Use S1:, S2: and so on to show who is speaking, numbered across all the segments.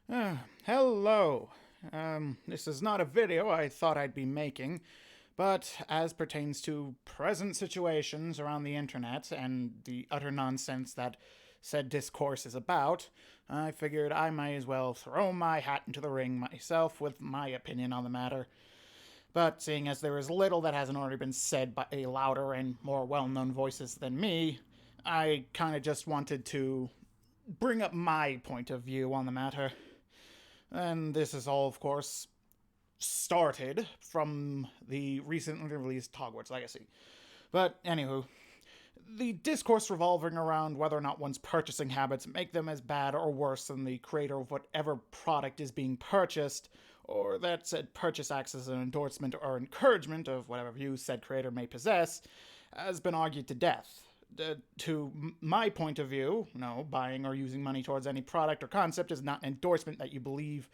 S1: Hello. This is not a video I thought I'd be making, but as pertains to present situations around the internet and the utter nonsense that said discourse is about, I figured I might as well throw my hat into the ring myself with my opinion on the matter. But seeing as there is little that hasn't already been said by a louder and more well-known voices than me, I kind of just wanted to bring up my point of view on the matter. And this is all, of course, started from the recently released Hogwarts Legacy. But, anywho, the discourse revolving around whether or not one's purchasing habits make them as bad or worse than the creator of whatever product is being purchased, or that said purchase acts as an endorsement or encouragement of whatever views said creator may possess, has been argued to death. To my point of view, no, buying or using money towards any product or concept is not an endorsement that you believe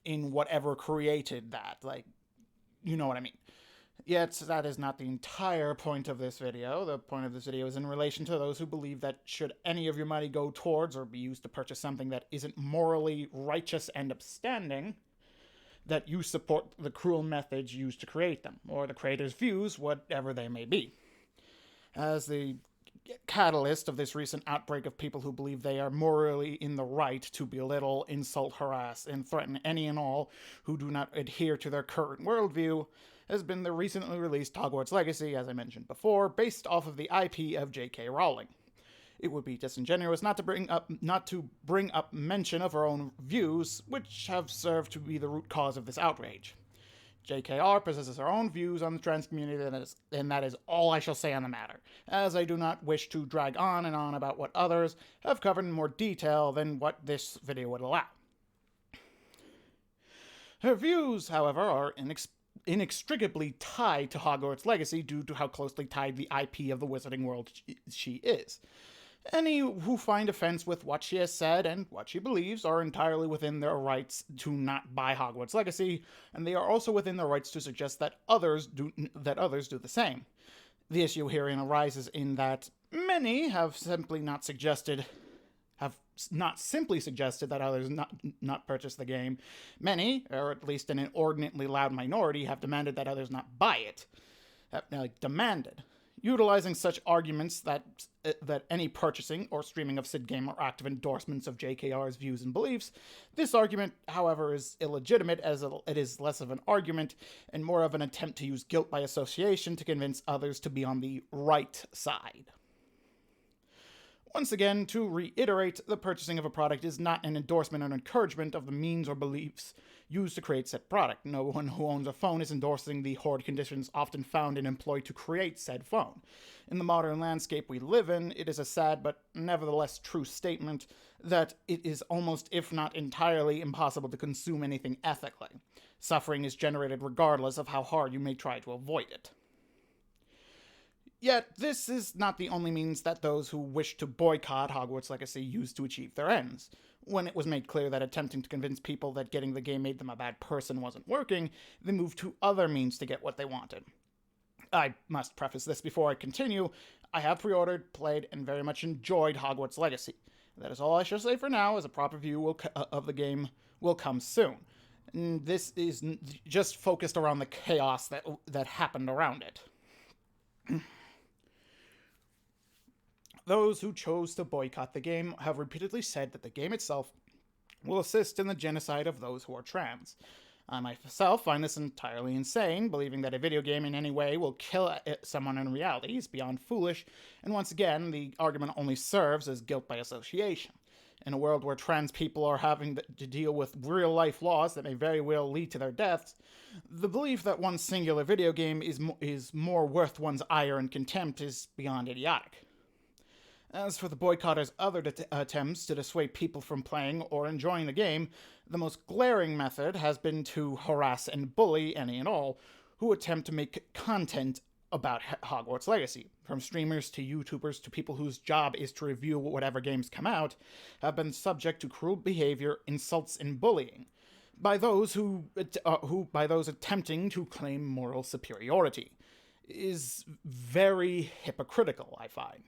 S1: in whatever created that. Like, you know what I mean. Yet, that is not the entire point of this video. The point of this video is in relation to those who believe that should any of your money go towards or be used to purchase something that isn't morally righteous and upstanding, that you support the cruel methods used to create them, or the creator's views, whatever they may be. As the catalyst of this recent outbreak of people who believe they are morally in the right to belittle, insult, harass, and threaten any and all who do not adhere to their current worldview, has been the recently released Hogwarts Legacy, as I mentioned before, based off of the IP of J.K. Rowling. It would be disingenuous not to bring up mention of her own views, which have served to be the root cause of this outrage. JKR possesses her own views on the trans community, and that is all I shall say on the matter, as I do not wish to drag on and on about what others have covered in more detail than what this video would allow. Her views, however, are inextricably tied to Hogwarts Legacy due to how closely tied the IP of the Wizarding World she is. Any who find offense with what she has said and what she believes are entirely within their rights to not buy Hogwarts Legacy, and they are also within their rights to suggest that others do the same. The issue herein arises in that many have not simply suggested that others not purchase the game. Many, or at least an inordinately loud minority, have demanded that others not buy it. Demanded. Utilizing such arguments that any purchasing or streaming of said game are active endorsements of JKR's views and beliefs, this argument, however, is illegitimate, as it is less of an argument and more of an attempt to use guilt by association to convince others to be on the right side. Once again, to reiterate, the purchasing of a product is not an endorsement or encouragement of the means or beliefs used to create said product. No one who owns a phone is endorsing the horrid conditions often found and employed to create said phone. In the modern landscape we live in, it is a sad but nevertheless true statement that it is almost, if not entirely, impossible to consume anything ethically. Suffering is generated regardless of how hard you may try to avoid it. Yet, this is not the only means that those who wish to boycott Hogwarts Legacy use to achieve their ends. When it was made clear that attempting to convince people that getting the game made them a bad person wasn't working, they moved to other means to get what they wanted. I must preface this before I continue. I have pre-ordered, played, and very much enjoyed Hogwarts Legacy. That is all I shall say for now, as a proper view of the game will come soon. And this is just focused around the chaos that happened around it. Those who chose to boycott the game have repeatedly said that the game itself will assist in the genocide of those who are trans. I myself find this entirely insane. Believing that a video game in any way will kill someone in reality is beyond foolish, and once again, the argument only serves as guilt by association. In a world where trans people are having to deal with real-life laws that may very well lead to their deaths, the belief that one singular video game is more worth one's ire and contempt is beyond idiotic. As for the boycotters' other attempts to dissuade people from playing or enjoying the game, the most glaring method has been to harass and bully any and all who attempt to make content about Hogwarts Legacy. From streamers to YouTubers to people whose job is to review whatever games come out, have been subject to cruel behavior, insults, and bullying by those by those attempting to claim moral superiority. Is very hypocritical, I find.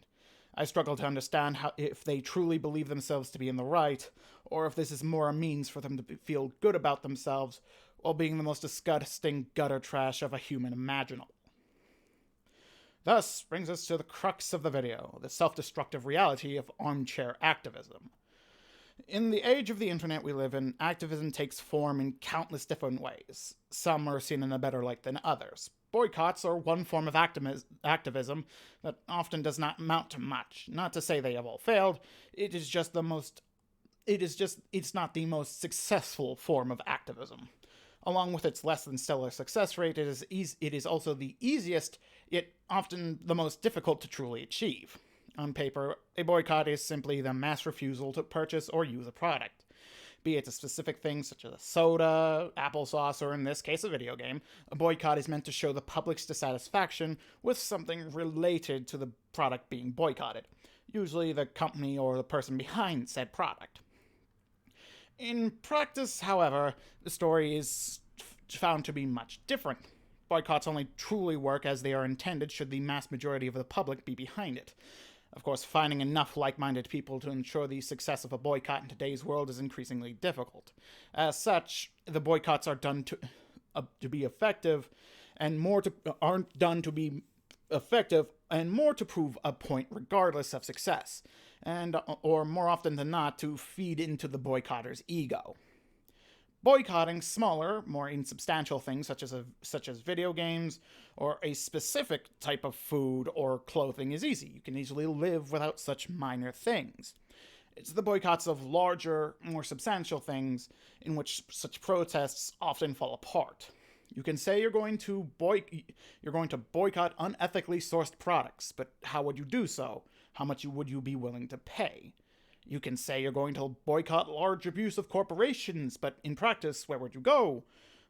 S1: I struggle to understand if they truly believe themselves to be in the right, or if this is more a means for them to feel good about themselves while being the most disgusting gutter trash of a human imaginable. Thus brings us to the crux of the video, the self-destructive reality of armchair activism. In the age of the internet we live in, activism takes form in countless different ways. Some are seen in a better light than others. Boycotts are one form of activism that often does not amount to much. Not to say they have all failed, it's not the most successful form of activism. Along with its less than stellar success rate, it is also the easiest, yet often the most difficult to truly achieve. On paper, a boycott is simply the mass refusal to purchase or use a product. Be it a specific thing such as a soda, applesauce, or in this case a video game, a boycott is meant to show the public's dissatisfaction with something related to the product being boycotted, usually the company or the person behind said product. In practice, however, the story is found to be much different. Boycotts only truly work as they are intended should the mass majority of the public be behind it. Of course, finding enough like-minded people to ensure the success of a boycott in today's world is increasingly difficult. As such, the boycotts are done to be effective, and aren't done to be effective, and more to prove a point regardless of success, or more often than not, to feed into the boycotter's ego. Boycotting smaller, more insubstantial things such as video games or a specific type of food or clothing is easy. You can easily live without such minor things. It's the boycotts of larger, more substantial things in which such protests often fall apart. You can say you're going to boycott unethically sourced products, but how would you do so? How much would you be willing to pay? You can say you're going to boycott large abuse of corporations, but in practice, where would you go?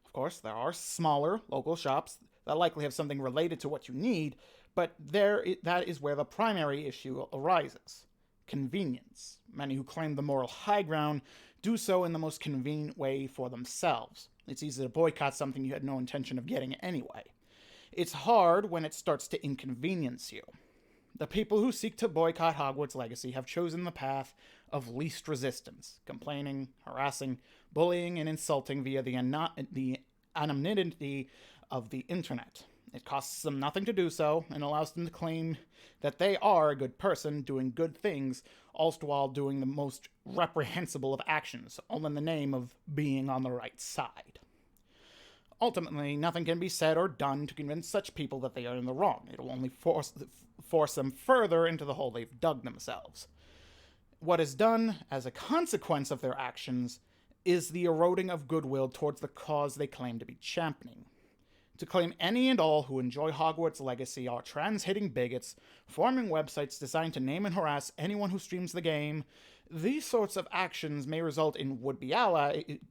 S1: Of course, there are smaller, local shops that likely have something related to what you need, but that is where the primary issue arises. Convenience. Many who claim the moral high ground do so in the most convenient way for themselves. It's easy to boycott something you had no intention of getting anyway. It's hard when it starts to inconvenience you. The people who seek to boycott Hogwarts Legacy have chosen the path of least resistance, complaining, harassing, bullying, and insulting via the anonymity of the internet. It costs them nothing to do so, and allows them to claim that they are a good person doing good things, all while doing the most reprehensible of actions, all in the name of being on the right side. Ultimately, nothing can be said or done to convince such people that they are in the wrong. It will only force them further into the hole they've dug themselves. What is done as a consequence of their actions is the eroding of goodwill towards the cause they claim to be championing. To claim any and all who enjoy Hogwarts Legacy are trans-hating bigots, forming websites designed to name and harass anyone who streams the game, these sorts of actions may result in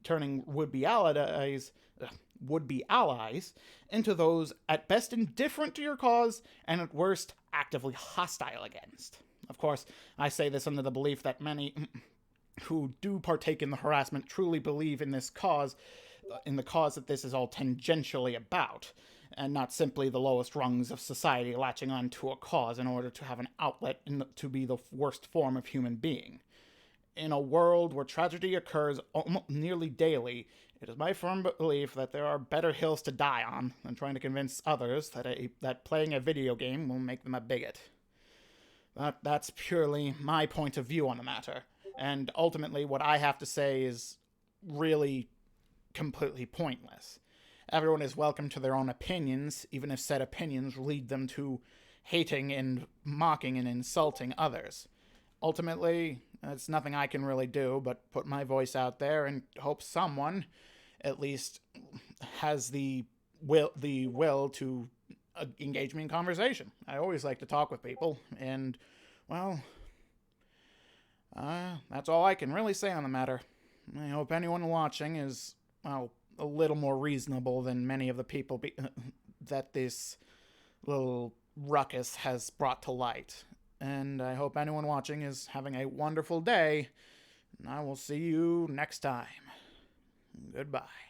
S1: turning would-be allies into those at best indifferent to your cause and at worst actively hostile against. Of course, I say this under the belief that many who do partake in the harassment truly believe in the cause that this is all tangentially about, and not simply the lowest rungs of society latching on to a cause in order to have an outlet to be the worst form of human being. In a world where tragedy occurs nearly daily, it is my firm belief that there are better hills to die on than trying to convince others that playing a video game will make them a bigot. That's purely my point of view on the matter, and ultimately what I have to say is really completely pointless. Everyone is welcome to their own opinions, even if said opinions lead them to hating and mocking and insulting others. Ultimately, it's nothing I can really do but put my voice out there and hope someone at least has the will to engage me in conversation. I always like to talk with people, and, well, that's all I can really say on the matter. I hope anyone watching is, well, a little more reasonable than many of the people that this little ruckus has brought to light. And I hope anyone watching is having a wonderful day, and I will see you next time. Goodbye.